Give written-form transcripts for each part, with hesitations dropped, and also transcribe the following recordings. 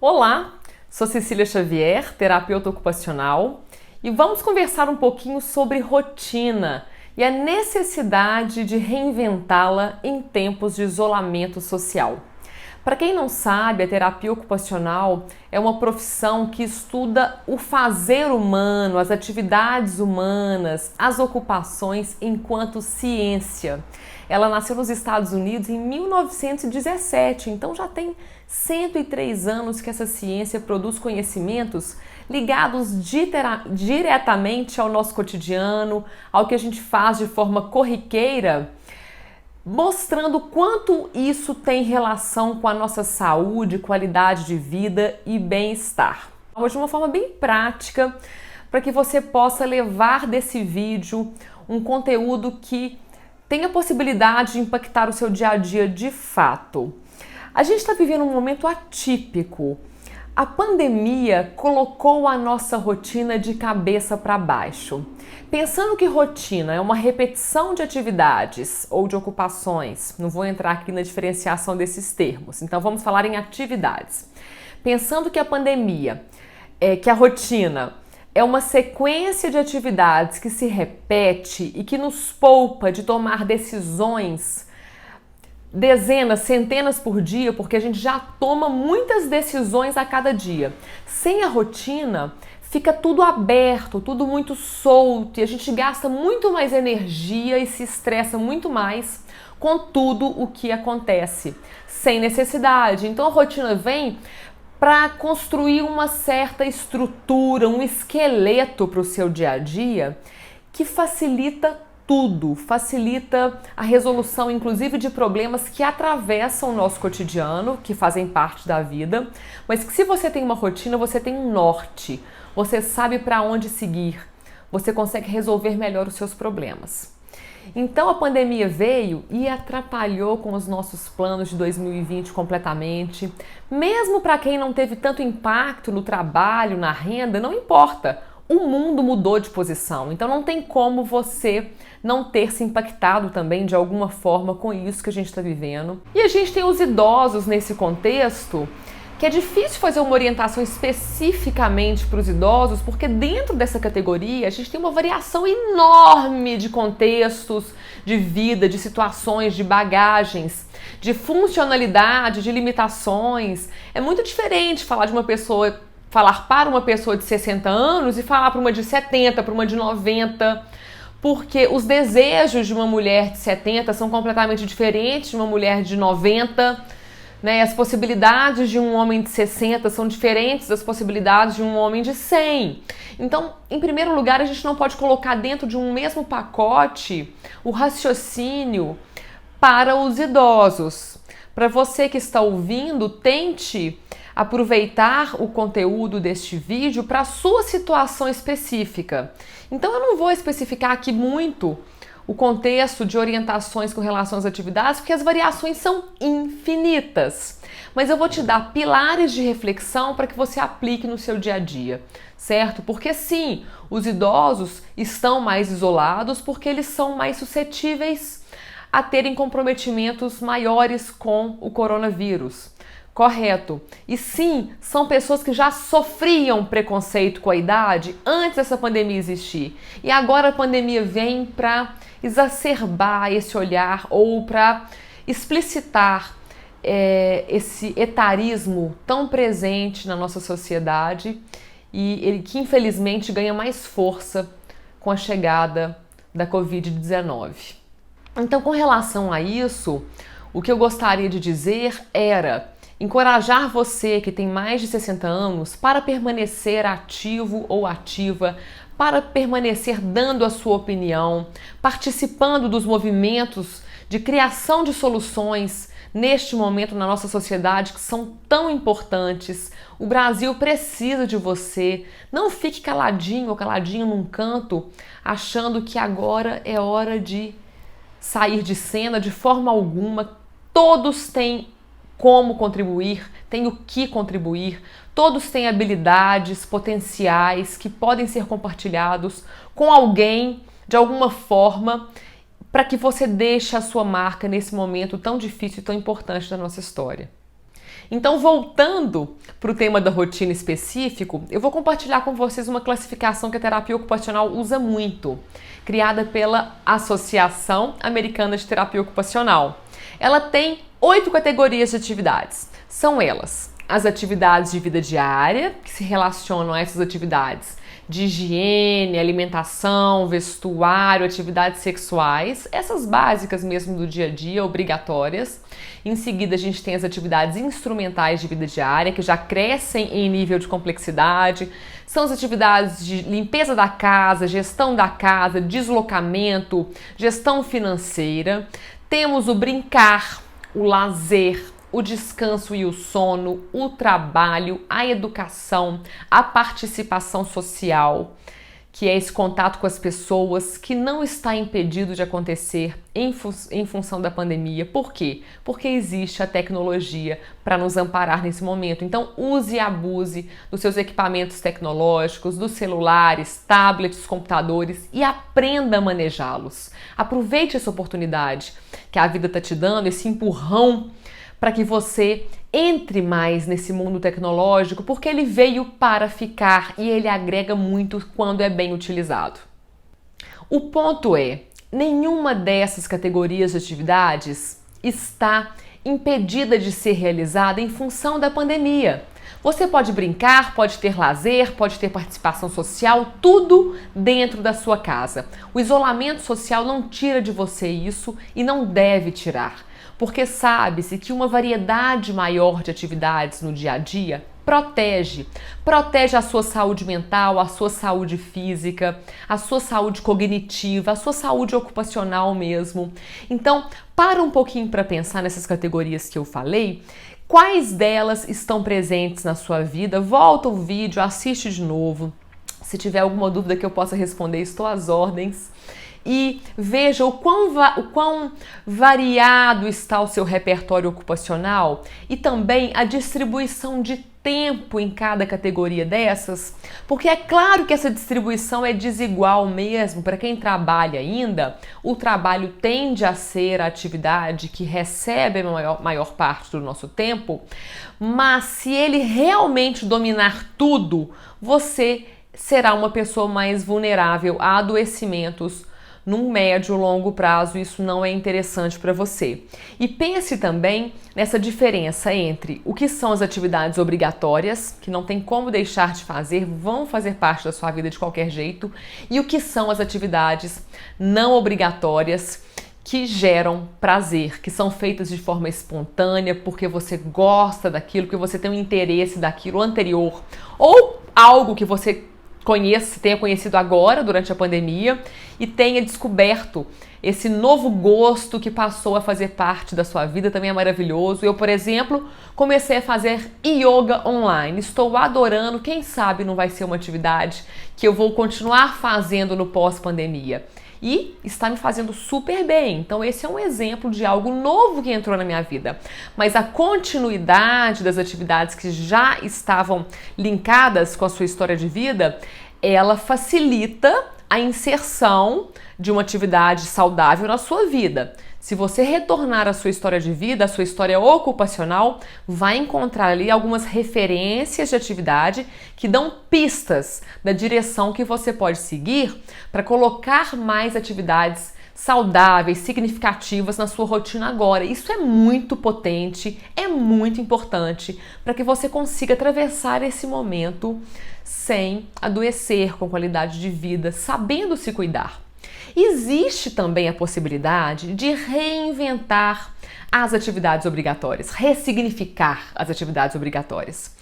Olá, sou Cecília Xavier, terapeuta ocupacional, e vamos conversar um pouquinho sobre rotina e a necessidade de reinventá-la em tempos de isolamento social. Para quem não sabe, a terapia ocupacional é uma profissão que estuda o fazer humano, as atividades humanas, as ocupações enquanto ciência. Ela nasceu nos Estados Unidos em 1917, então já tem 103 anos que essa ciência produz conhecimentos ligados diretamente ao nosso cotidiano, ao que a gente faz de forma corriqueira, mostrando quanto isso tem relação com a nossa saúde, qualidade de vida e bem-estar. De uma forma bem prática, para que você possa levar desse vídeo um conteúdo que tenha a possibilidade de impactar o seu dia a dia de fato. A gente está vivendo um momento atípico. A pandemia colocou a nossa rotina de cabeça para baixo. Pensando que rotina é uma repetição de atividades ou de ocupações, não vou entrar aqui na diferenciação desses termos, então vamos falar em atividades. Pensando que a pandemia, que a rotina é uma sequência de atividades que se repete e que nos poupa de tomar decisões dezenas, centenas por dia, porque a gente já toma muitas decisões a cada dia. Sem a rotina, fica tudo aberto, tudo muito solto e a gente gasta muito mais energia e se estressa muito mais com tudo o que acontece, sem necessidade. Então a rotina vem para construir uma certa estrutura, um esqueleto para o seu dia a dia que facilita tudo, facilita a resolução, inclusive, de problemas que atravessam o nosso cotidiano, que fazem parte da vida, mas que se você tem uma rotina, você tem um norte, você sabe para onde seguir, você consegue resolver melhor os seus problemas. Então a pandemia veio e atrapalhou com os nossos planos de 2020 completamente. Mesmo para quem não teve tanto impacto no trabalho, na renda, não importa. O mundo mudou de posição, então não tem como você não ter se impactado também de alguma forma com isso que a gente está vivendo. E a gente tem os idosos nesse contexto, que é difícil fazer uma orientação especificamente para os idosos, porque dentro dessa categoria a gente tem uma variação enorme de contextos, de vida, de situações, de bagagens, de funcionalidade, de limitações. É muito diferente falar para uma pessoa de 60 anos e falar para uma de 70, para uma de 90, porque os desejos de uma mulher de 70 são completamente diferentes de uma mulher de 90, né? As possibilidades de um homem de 60 são diferentes das possibilidades de um homem de 100. Então, em primeiro lugar, a gente não pode colocar dentro de um mesmo pacote o raciocínio para os idosos. Para você que está ouvindo, tente aproveitar o conteúdo deste vídeo para a sua situação específica. Então eu não vou especificar aqui muito o contexto de orientações com relação às atividades, porque as variações são infinitas. Mas eu vou te dar pilares de reflexão para que você aplique no seu dia a dia, certo? Porque sim, os idosos estão mais isolados porque eles são mais suscetíveis a terem comprometimentos maiores com o coronavírus. Correto. E sim, são pessoas que já sofriam preconceito com a idade antes dessa pandemia existir. E agora a pandemia vem para exacerbar esse olhar ou para explicitar esse etarismo tão presente na nossa sociedade e ele que infelizmente ganha mais força com a chegada da Covid-19. Então, com relação a isso, o que eu gostaria de dizer era encorajar você que tem mais de 60 anos para permanecer ativo ou ativa, para permanecer dando a sua opinião, participando dos movimentos de criação de soluções neste momento na nossa sociedade que são tão importantes. O Brasil precisa de você. Não fique caladinho ou caladinho num canto achando que agora é hora de sair de cena de forma alguma. Todos têm como contribuir, têm o que contribuir, todos têm habilidades, potenciais que podem ser compartilhados com alguém de alguma forma para que você deixe a sua marca nesse momento tão difícil e tão importante da nossa história. Então, voltando para o tema da rotina específico, eu vou compartilhar com vocês uma classificação que a terapia ocupacional usa muito, criada pela Associação Americana de Terapia Ocupacional. Ela tem 8 categorias de atividades. São elas: as atividades de vida diária, que se relacionam a essas atividades de higiene, alimentação, vestuário, atividades sexuais, essas básicas mesmo do dia a dia, obrigatórias. Em seguida, a gente tem as atividades instrumentais de vida diária, que já crescem em nível de complexidade. São as atividades de limpeza da casa, gestão da casa, deslocamento, gestão financeira. Temos o brincar, o lazer, o descanso e o sono, o trabalho, a educação, a participação social, que é esse contato com as pessoas que não está impedido de acontecer em função da pandemia. Por quê? Porque existe a tecnologia para nos amparar nesse momento. Então, use e abuse dos seus equipamentos tecnológicos, dos celulares, tablets, computadores e aprenda a manejá-los. Aproveite essa oportunidade que a vida está te dando, esse empurrão para que você entre mais nesse mundo tecnológico, porque ele veio para ficar e ele agrega muito quando é bem utilizado. O ponto é, nenhuma dessas categorias de atividades está impedida de ser realizada em função da pandemia. Você pode brincar, pode ter lazer, pode ter participação social, tudo dentro da sua casa. O isolamento social não tira de você isso e não deve tirar, porque sabe-se que uma variedade maior de atividades no dia a dia protege a sua saúde mental, a sua saúde física, a sua saúde cognitiva, a sua saúde ocupacional mesmo. Então, para um pouquinho para pensar nessas categorias que eu falei. Quais delas estão presentes na sua vida? Volta o vídeo, assiste de novo. Se tiver alguma dúvida que eu possa responder, estou às ordens. E veja o quão variado está o seu repertório ocupacional e também a distribuição de tempo em cada categoria dessas, porque é claro que essa distribuição é desigual mesmo. Para quem trabalha ainda, o trabalho tende a ser a atividade que recebe a maior parte do nosso tempo, mas se ele realmente dominar tudo, você será uma pessoa mais vulnerável a adoecimentos num médio ou longo prazo. Isso não é interessante para você. E pense também nessa diferença entre o que são as atividades obrigatórias, que não tem como deixar de fazer, vão fazer parte da sua vida de qualquer jeito, e o que são as atividades não obrigatórias, que geram prazer, que são feitas de forma espontânea, porque você gosta daquilo, que você tem um interesse daquilo anterior, ou algo que você tenha conhecido agora durante a pandemia e tenha descoberto esse novo gosto que passou a fazer parte da sua vida. Também é maravilhoso. Eu, por exemplo, comecei a fazer yoga online. Estou adorando. Quem sabe não vai ser uma atividade que eu vou continuar fazendo no pós-pandemia. E está me fazendo super bem. Então esse é um exemplo de algo novo que entrou na minha vida. Mas a continuidade das atividades que já estavam linkadas com a sua história de vida, ela facilita a inserção de uma atividade saudável na sua vida. Se você retornar à sua história de vida, à sua história ocupacional, vai encontrar ali algumas referências de atividade que dão pistas da direção que você pode seguir para colocar mais atividades saudáveis, significativas na sua rotina agora. Isso é muito potente, é muito importante para que você consiga atravessar esse momento sem adoecer, com qualidade de vida, sabendo se cuidar. Existe também a possibilidade de reinventar as atividades obrigatórias, ressignificar as atividades obrigatórias.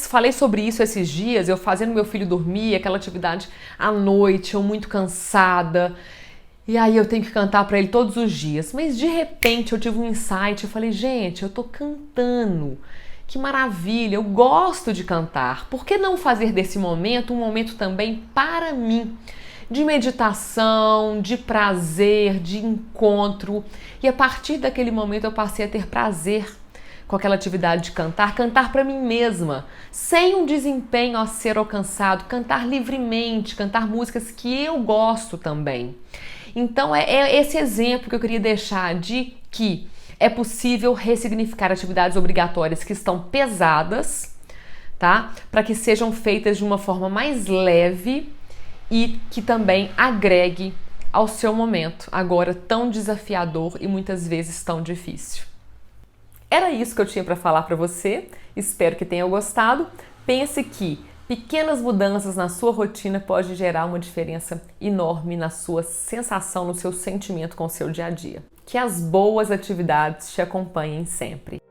Falei sobre isso esses dias, eu fazendo meu filho dormir, aquela atividade à noite, eu muito cansada, e aí eu tenho que cantar para ele todos os dias. Mas de repente eu tive um insight, eu falei, gente, eu tô cantando. Que maravilha, eu gosto de cantar. Por que não fazer desse momento um momento também para mim? De meditação, de prazer, de encontro. E a partir daquele momento eu passei a ter prazer com aquela atividade de cantar para mim mesma, sem um desempenho a ser alcançado, cantar livremente, cantar músicas que eu gosto também. Então é esse exemplo que eu queria deixar de que É possível ressignificar atividades obrigatórias que estão pesadas, tá? Para que sejam feitas de uma forma mais leve e que também agregue ao seu momento, agora tão desafiador e muitas vezes tão difícil. Era isso que eu tinha para falar para você. Espero que tenha gostado. Pense que pequenas mudanças na sua rotina podem gerar uma diferença enorme na sua sensação, no seu sentimento com o seu dia a dia. Que as boas atividades te acompanhem sempre.